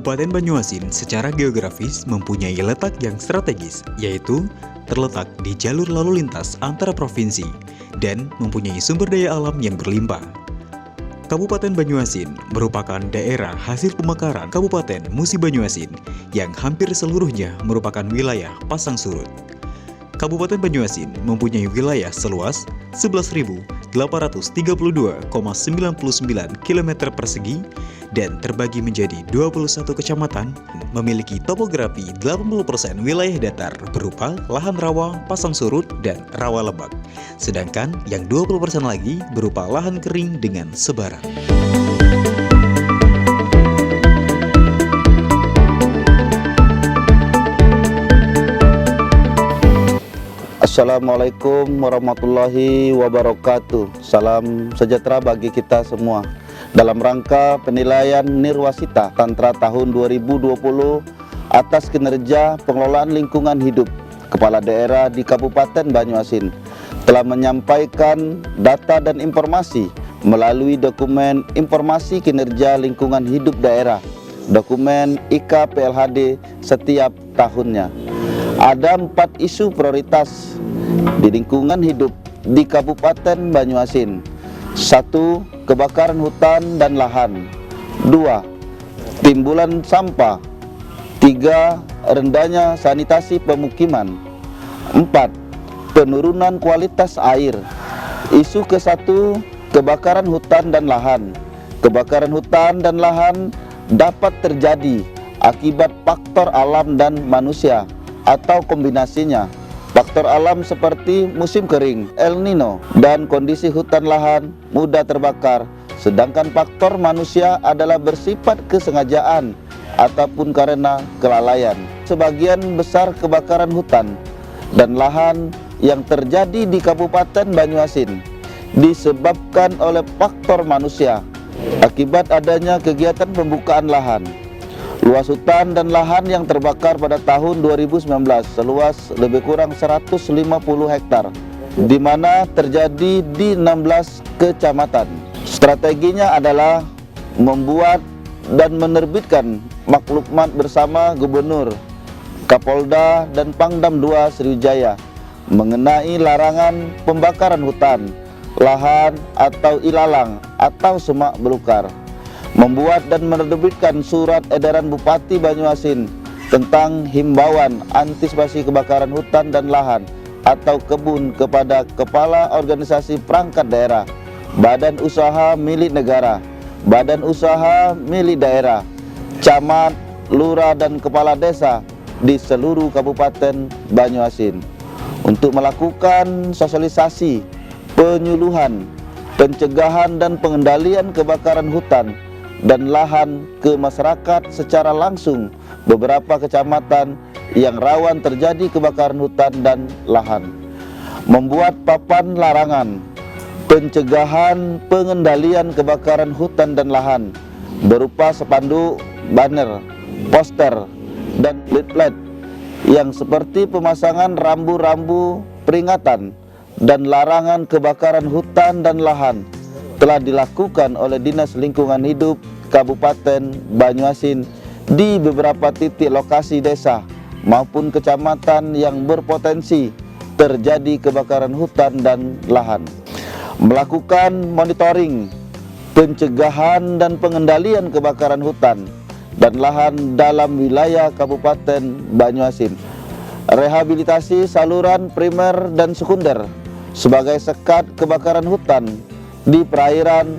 Kabupaten Banyuasin secara geografis mempunyai letak yang strategis, yaitu terletak di jalur lalu lintas antara provinsi dan mempunyai sumber daya alam yang berlimpah. Kabupaten Banyuasin merupakan daerah hasil pemekaran Kabupaten Musi Banyuasin yang hampir seluruhnya merupakan wilayah pasang surut. Kabupaten Banyuasin mempunyai wilayah seluas 11.832,99 km persegi dan terbagi menjadi 21 kecamatan, memiliki topografi 80% wilayah datar berupa lahan rawa, pasang surut, dan rawa lebak. Sedangkan yang 20% lagi berupa lahan kering dengan sebaran. Assalamualaikum warahmatullahi wabarakatuh. Salam sejahtera bagi kita semua. Dalam rangka penilaian Nirwasita Tantra tahun 2020 atas kinerja pengelolaan lingkungan hidup, Kepala Daerah di Kabupaten Banyuasin telah menyampaikan data dan informasi melalui dokumen Informasi Kinerja Lingkungan Hidup Daerah, dokumen IKPLHD setiap tahunnya. Ada 4 isu prioritas di lingkungan hidup di Kabupaten Banyuasin. 1. Kebakaran hutan dan lahan. 2. Timbulan sampah. 3. Rendahnya sanitasi pemukiman. 4. Penurunan kualitas air. Isu ke-1, kebakaran hutan dan lahan. Kebakaran hutan dan lahan dapat terjadi akibat faktor alam dan manusia atau kombinasinya. Faktor alam seperti musim kering, El Nino, dan kondisi hutan lahan mudah terbakar. Sedangkan faktor manusia adalah bersifat kesengajaan ataupun karena kelalaian. Sebagian besar kebakaran hutan dan lahan yang terjadi di Kabupaten Banyuasin disebabkan oleh faktor manusia akibat adanya kegiatan pembukaan lahan. Luas hutan dan lahan yang terbakar pada tahun 2019 seluas lebih kurang 150 hektar, di mana terjadi di 16 kecamatan. Strateginya adalah membuat dan menerbitkan maklumat bersama Gubernur, Kapolda, dan Pangdam II Sriwijaya mengenai larangan pembakaran hutan, lahan atau ilalang atau semak belukar. Membuat dan menerbitkan surat edaran Bupati Banyuasin tentang himbauan antisipasi kebakaran hutan dan lahan atau kebun kepada kepala organisasi perangkat daerah, badan usaha milik negara, badan usaha milik daerah, camat, lurah, dan kepala desa di seluruh Kabupaten Banyuasin untuk melakukan sosialisasi, penyuluhan, pencegahan dan pengendalian kebakaran hutan dan lahan ke masyarakat secara langsung beberapa kecamatan yang rawan terjadi kebakaran hutan dan lahan. Membuat papan larangan, pencegahan, pengendalian kebakaran hutan dan lahan berupa spanduk, banner, poster, dan leaflet yang seperti pemasangan rambu-rambu peringatan dan larangan kebakaran hutan dan lahan telah dilakukan oleh Dinas Lingkungan Hidup Kabupaten Banyuasin di beberapa titik lokasi desa maupun kecamatan yang berpotensi terjadi kebakaran hutan dan lahan. Melakukan monitoring, pencegahan dan pengendalian kebakaran hutan dan lahan dalam wilayah Kabupaten Banyuasin. Rehabilitasi saluran primer dan sekunder sebagai sekat kebakaran hutan di perairan,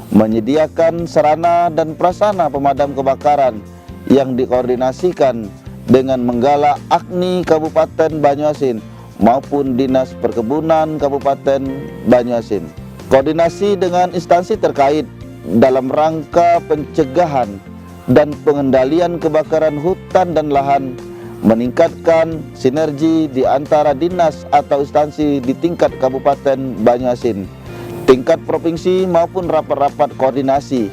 menyediakan sarana dan prasarana pemadam kebakaran yang dikoordinasikan dengan menggalak AKNI Kabupaten Banyuasin maupun Dinas Perkebunan Kabupaten Banyuasin. Koordinasi dengan instansi terkait dalam rangka pencegahan dan pengendalian kebakaran hutan dan lahan, meningkatkan sinergi di antara dinas atau instansi di tingkat Kabupaten Banyuasin, tingkat provinsi maupun rapat-rapat koordinasi,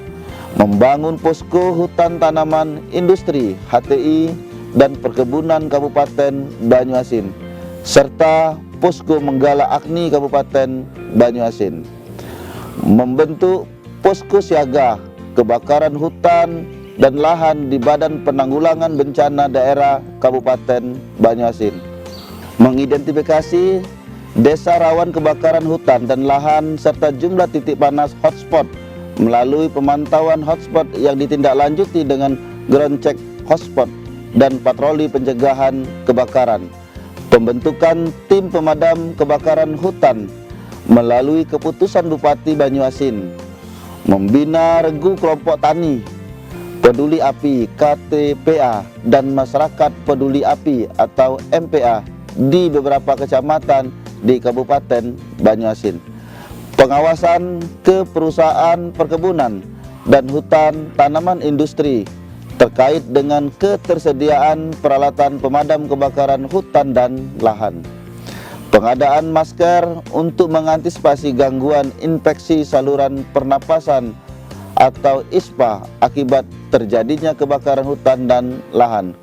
membangun posko hutan tanaman industri HTI dan perkebunan Kabupaten Banyuasin, serta posko menggala AKNI Kabupaten Banyuasin. Membentuk posko siaga kebakaran hutan dan Lahan di Badan Penanggulangan Bencana Daerah Kabupaten Banyuasin. Mengidentifikasi desa rawan kebakaran hutan dan lahan serta jumlah titik panas hotspot melalui pemantauan hotspot yang ditindaklanjuti dengan ground check hotspot dan patroli pencegahan kebakaran. Pembentukan tim pemadam kebakaran hutan melalui keputusan Bupati Banyuasin. Membina regu kelompok tani peduli api KTPA dan masyarakat peduli api atau MPA di beberapa kecamatan di Kabupaten Banyuasin. Pengawasan ke perusahaan perkebunan dan hutan tanaman industri terkait dengan ketersediaan peralatan pemadam kebakaran hutan dan lahan. Pengadaan masker untuk mengantisipasi gangguan infeksi saluran pernapasan atau ISPA akibat terjadinya kebakaran hutan dan lahan.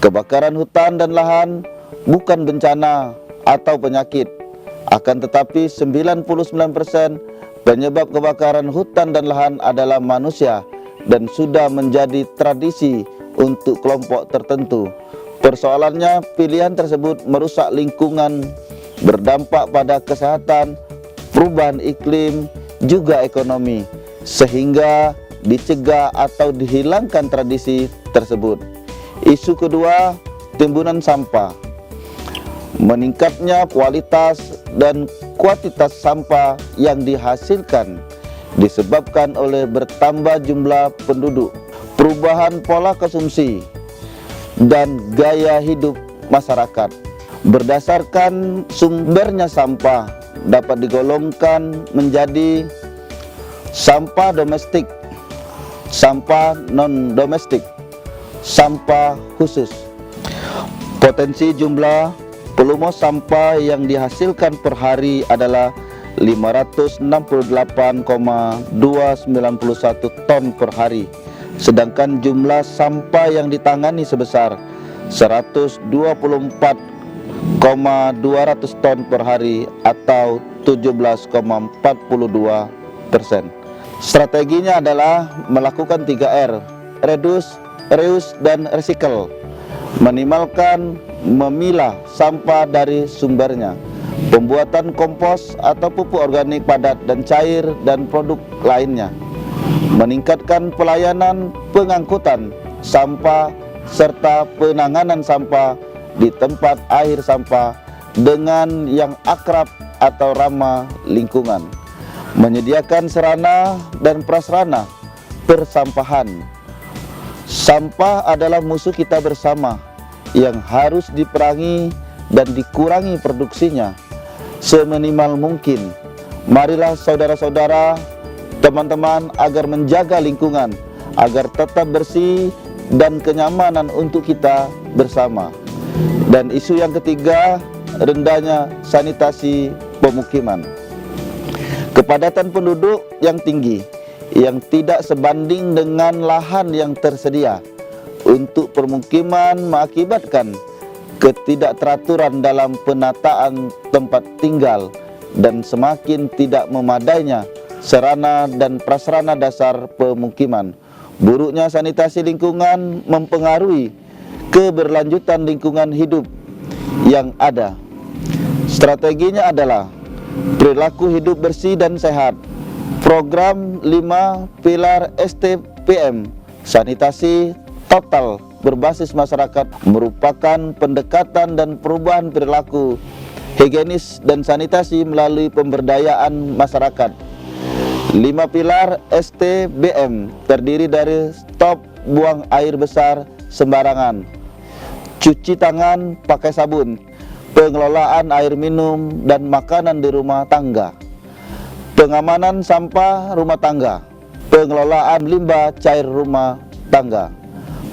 Kebakaran hutan dan lahan bukan bencana atau penyakit, akan tetapi 99% penyebab kebakaran hutan dan lahan adalah manusia dan sudah menjadi tradisi untuk kelompok tertentu. Persoalannya, pilihan tersebut merusak lingkungan, berdampak pada kesehatan, perubahan iklim, juga ekonomi, sehingga dicegah atau dihilangkan tradisi tersebut. Isu kedua, timbunan sampah. Meningkatnya kualitas dan kuantitas sampah yang dihasilkan disebabkan oleh bertambah jumlah penduduk, perubahan pola konsumsi, dan gaya hidup masyarakat. Berdasarkan sumbernya sampah dapat digolongkan menjadi sampah domestik, sampah non-domestik, sampah khusus. Potensi jumlah volume sampah yang dihasilkan per hari adalah 568,291 ton per hari, sedangkan jumlah sampah yang ditangani sebesar 124,200 ton per hari atau 17,42%. Strateginya adalah melakukan 3R, reduce, reuse, dan recycle. Minimalkan, memilah sampah dari sumbernya. Pembuatan kompos atau pupuk organik padat dan cair dan produk lainnya. Meningkatkan pelayanan pengangkutan sampah serta penanganan sampah di tempat akhir sampah dengan yang akrab atau ramah lingkungan. Menyediakan sarana dan prasarana persampahan. Sampah adalah musuh kita bersama yang harus diperangi dan dikurangi produksinya seminimal mungkin. Marilah saudara-saudara, teman-teman, agar menjaga lingkungan agar tetap bersih dan kenyamanan untuk kita bersama. Dan isu yang ketiga, rendahnya sanitasi pemukiman. Kepadatan penduduk yang tinggi yang tidak sebanding dengan lahan yang tersedia untuk permukiman mengakibatkan ketidakteraturan dalam penataan tempat tinggal dan semakin tidak memadainya sarana dan prasarana dasar pemukiman. Buruknya sanitasi lingkungan mempengaruhi keberlanjutan lingkungan hidup yang ada. Strateginya adalah perilaku hidup bersih dan sehat. Program 5 pilar STPM, sanitasi total berbasis masyarakat, merupakan pendekatan dan perubahan perilaku higienis dan sanitasi melalui pemberdayaan masyarakat. 5 pilar STBM terdiri dari stop buang air besar sembarangan, cuci tangan pakai sabun, pengelolaan air minum dan makanan di rumah tangga, pengamanan sampah rumah tangga, pengelolaan limbah cair rumah tangga,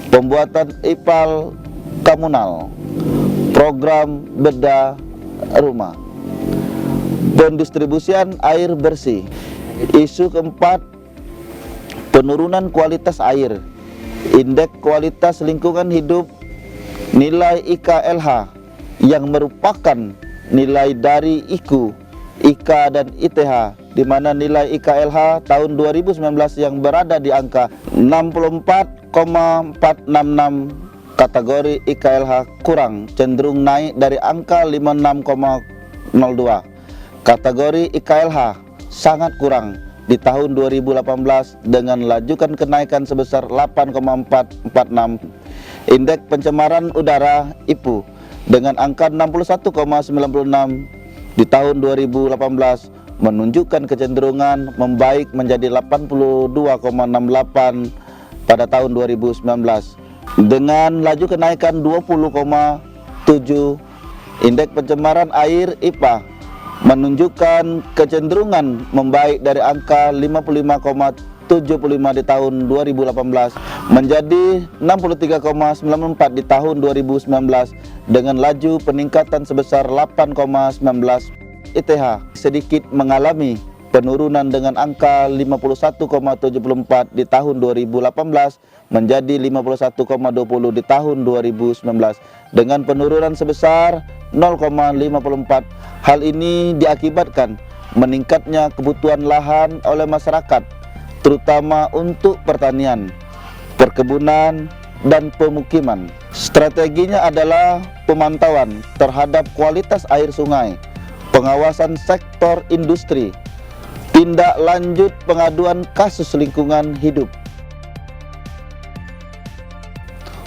pembuatan IPAL komunal, program bedah rumah, pendistribusian air bersih. Isu keempat, penurunan kualitas air. Indeks kualitas lingkungan hidup nilai IKLH yang merupakan nilai dari IKU, IKA dan ITH, di mana nilai IKLH tahun 2019 yang berada di angka 64,9 4,466, kategori IKLH kurang cenderung naik dari angka 56,02. Kategori IKLH sangat kurang di tahun 2018 dengan lajukan kenaikan sebesar 8,446. Indeks pencemaran udara IPU dengan angka 61,96 di tahun 2018 menunjukkan kecenderungan membaik menjadi 82,68 pada tahun 2019 dengan laju kenaikan 20,7. Indeks pencemaran air IPA menunjukkan kecenderungan membaik dari angka 55,75 di tahun 2018 menjadi 63,94 di tahun 2019 dengan laju peningkatan sebesar 8,19. ITH sedikit mengalami penurunan dengan angka 51,74 di tahun 2018 menjadi 51,20 di tahun 2019 dengan penurunan sebesar 0,54. Hal ini diakibatkan meningkatnya kebutuhan lahan oleh masyarakat, terutama untuk pertanian, perkebunan, dan pemukiman. Strateginya adalah pemantauan terhadap kualitas air sungai, pengawasan sektor industri, tindak lanjut pengaduan kasus lingkungan hidup.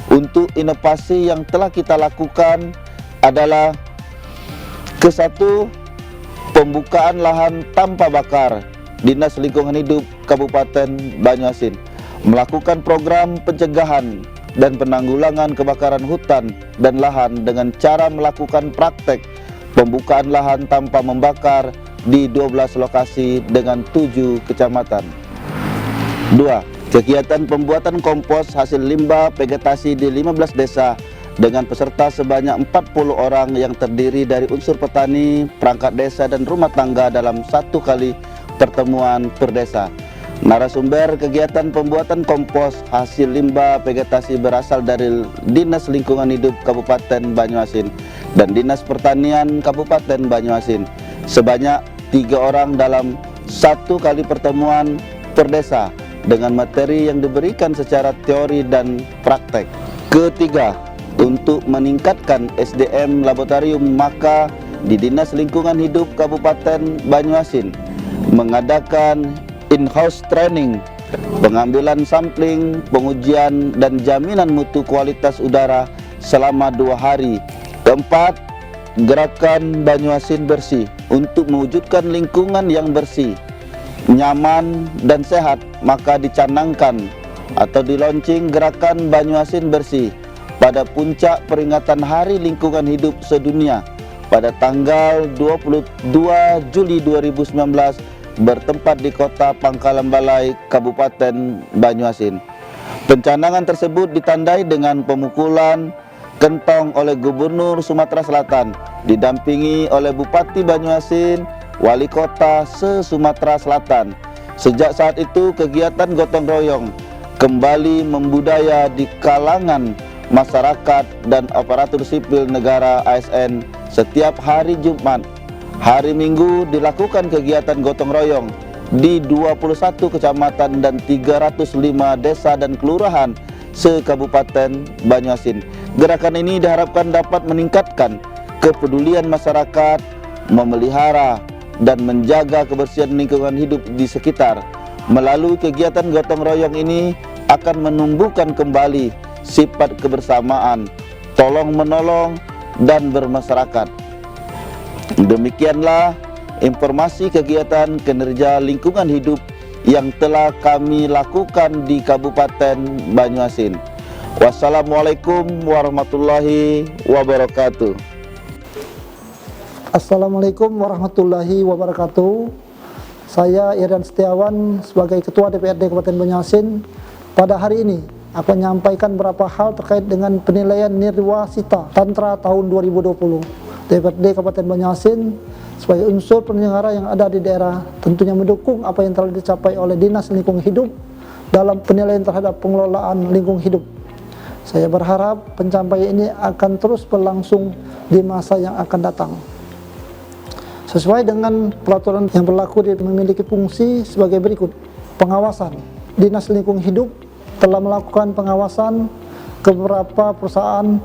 Untuk inovasi yang telah kita lakukan adalah ke-1, pembukaan lahan tanpa bakar. Dinas Lingkungan Hidup Kabupaten Banyuasin melakukan program pencegahan dan penanggulangan kebakaran hutan dan lahan dengan cara melakukan praktek pembukaan lahan tanpa membakar di 12 lokasi dengan 7 kecamatan. 2. Kegiatan pembuatan kompos hasil limbah vegetasi di 15 desa dengan peserta sebanyak 40 orang yang terdiri dari unsur petani, perangkat desa, dan rumah tangga dalam 1 kali pertemuan per desa. Narasumber kegiatan pembuatan kompos hasil limbah vegetasi berasal dari Dinas Lingkungan Hidup Kabupaten Banyuasin dan Dinas Pertanian Kabupaten Banyuasin. Sebanyak 3 orang dalam 1 kali pertemuan per desa dengan materi yang diberikan secara teori dan praktek. Ketiga, untuk meningkatkan SDM laboratorium, maka di Dinas Lingkungan Hidup Kabupaten Banyuasin mengadakan in-house training, pengambilan sampling, pengujian, dan jaminan mutu kualitas udara selama 2 hari. Keempat, gerakan Banyuasin Bersih untuk mewujudkan lingkungan yang bersih, nyaman, dan sehat, maka dicanangkan atau dilaunching gerakan Banyuasin Bersih pada puncak peringatan Hari Lingkungan Hidup Sedunia pada tanggal 22 Juli 2019 bertempat di Kota Pangkalan Balai, Kabupaten Banyuasin. Pencanangan tersebut ditandai dengan pemukulan kentong oleh Gubernur Sumatera Selatan, didampingi oleh Bupati Banyuasin, Wali Kota se-Sumatera Selatan. Sejak saat itu, kegiatan gotong royong kembali membudaya di kalangan masyarakat dan aparatur sipil negara ASN. Setiap hari Jumat, hari Minggu dilakukan kegiatan gotong royong di 21 kecamatan dan 305 desa dan kelurahan se-Kabupaten Banyuasin. Gerakan ini diharapkan dapat meningkatkan kepedulian masyarakat, memelihara dan menjaga kebersihan lingkungan hidup di sekitar. Melalui kegiatan gotong royong ini akan menumbuhkan kembali sifat kebersamaan, tolong-menolong, dan bermasyarakat. Demikianlah informasi kegiatan kinerja lingkungan hidup yang telah kami lakukan di Kabupaten Banyuasin. Wassalamualaikum warahmatullahi wabarakatuh. Assalamualaikum warahmatullahi wabarakatuh. Saya Irian Setiawan sebagai Ketua DPRD Kabupaten Banyuasin. Pada hari ini akan menyampaikan beberapa hal terkait dengan penilaian Nirwasita Tantra tahun 2020. DPRD Kabupaten Banyuasin sebagai unsur penyelenggara yang ada di daerah tentunya mendukung apa yang telah dicapai oleh Dinas Lingkungan Hidup dalam penilaian terhadap pengelolaan lingkungan hidup. Saya berharap pencapaian ini akan terus berlangsung di masa yang akan datang. Sesuai dengan peraturan yang berlaku, dia memiliki fungsi sebagai berikut. Pengawasan. Dinas Lingkungan Hidup telah melakukan pengawasan ke beberapa perusahaan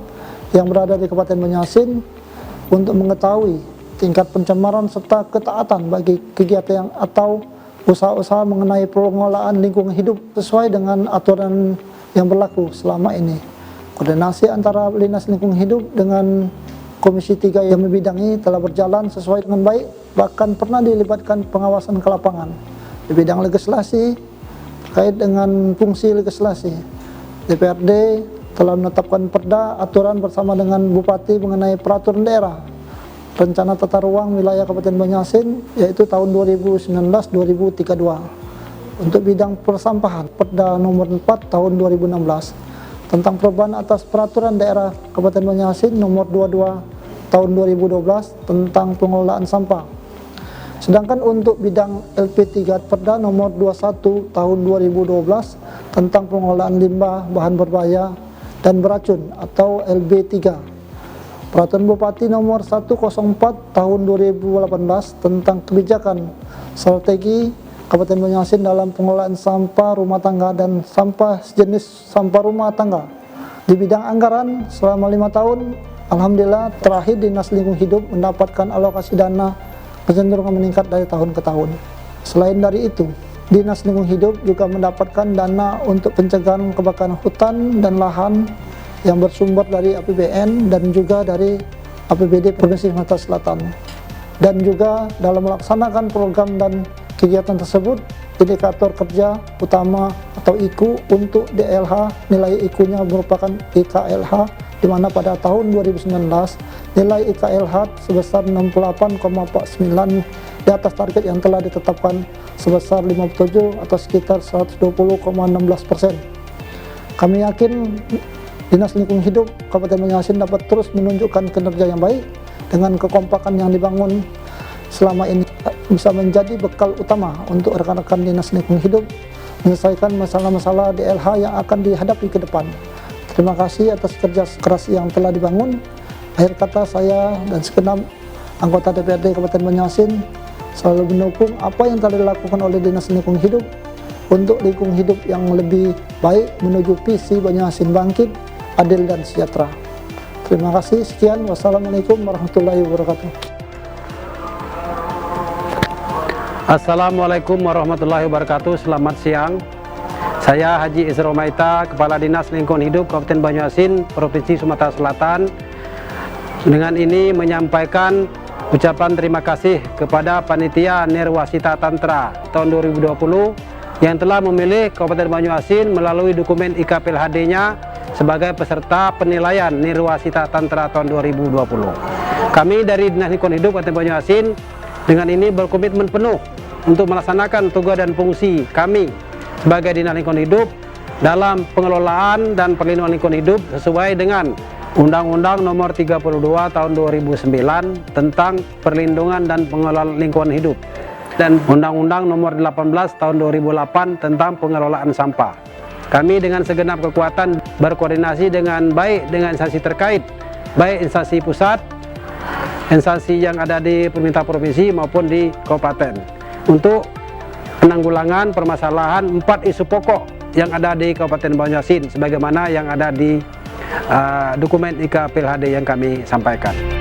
yang berada di Kabupaten Banjarmasin untuk mengetahui tingkat pencemaran serta ketaatan bagi kegiatan atau usaha-usaha mengenai pengelolaan lingkungan hidup sesuai dengan aturan yang berlaku selama ini. Koordinasi antara Dinas Lingkungan Hidup dengan Komisi 3 yang membidangi telah berjalan sesuai dengan baik, bahkan pernah dilibatkan pengawasan ke lapangan di bidang legislasi terkait dengan fungsi legislasi. DPRD telah menetapkan perda aturan bersama dengan Bupati mengenai peraturan daerah rencana tata ruang wilayah Kabupaten Banjarmasin yaitu tahun 2019-2032 untuk bidang persampahan, perda nomor 4 tahun 2016 tentang perubahan atas peraturan daerah Kabupaten Banjarmasin nomor 22 tahun 2012 tentang pengelolaan sampah. Sedangkan untuk bidang LP3 perda nomor 21 tahun 2012 tentang pengelolaan limbah bahan berbahaya dan beracun atau LB3. Peraturan Bupati nomor 104 tahun 2018 tentang kebijakan strategi Kabupaten Banjarmasin dalam pengelolaan sampah rumah tangga dan sampah sejenis sampah rumah tangga. Di bidang anggaran selama 5 tahun, alhamdulillah terakhir Dinas Lingkungan Hidup mendapatkan alokasi dana kecenderungan meningkat dari tahun ke tahun. Selain dari itu, Dinas Lingkungan Hidup juga mendapatkan dana untuk pencegahan kebakaran hutan dan lahan yang bersumber dari APBN dan juga dari APBD Provinsi Sumatera Selatan. Dan juga dalam melaksanakan program dan kegiatan tersebut, indikator kerja utama atau IKU untuk DLH, nilai IKU-nya merupakan IKLH, di mana pada tahun 2019 nilai IKLH sebesar 68,49 di atas target yang telah ditetapkan sebesar 57 atau sekitar 120,16%. Kami yakin Dinas Lingkungan Hidup Kabupaten Banjarmasin dapat terus menunjukkan kinerja yang baik dengan kekompakan yang dibangun selama ini bisa menjadi bekal utama untuk rekan-rekan Dinas Lingkungan Hidup menyelesaikan masalah-masalah DLH yang akan dihadapi ke depan. Terima kasih atas kerja keras yang telah dibangun. Akhir kata, saya dan segenap anggota DPRD Kabupaten Banjarmasin selalu mendukung apa yang telah dilakukan oleh Dinas Lingkungan Hidup untuk lingkungan hidup yang lebih baik menuju visi Banjarmasin bangkit, adil dan sejahtera. Terima kasih, sekian. Wassalamualaikum warahmatullahi wabarakatuh. Assalamualaikum warahmatullahi wabarakatuh. Selamat siang. Saya Haji Isra Maita, Kepala Dinas Lingkungan Hidup Kabupaten Banjarmasin, Provinsi Sumatera Selatan. Dengan ini menyampaikan ucapan terima kasih kepada Panitia Nirwasita Tantra tahun 2020 yang telah memilih Kabupaten Banjarmasin melalui dokumen IKPLHD-nya sebagai peserta penilaian Nirwasita Tantra tahun 2020. Kami dari Dinas Lingkungan Hidup Kabupaten Banjarmasin dengan ini berkomitmen penuh untuk melaksanakan tugas dan fungsi kami sebagai Dinas Lingkungan Hidup dalam pengelolaan dan perlindungan lingkungan hidup sesuai dengan Undang-Undang Nomor 32 Tahun 2009 tentang perlindungan dan pengelolaan lingkungan hidup dan Undang-Undang Nomor 18 Tahun 2008 tentang pengelolaan sampah. Kami dengan segenap kekuatan berkoordinasi dengan baik dengan instansi terkait, baik instansi pusat, instansi yang ada di pemerintah provinsi maupun di kabupaten, untuk penanggulangan permasalahan 4 isu pokok yang ada di Kabupaten Banjarmasin sebagaimana yang ada di dokumen IKPLHD yang kami sampaikan.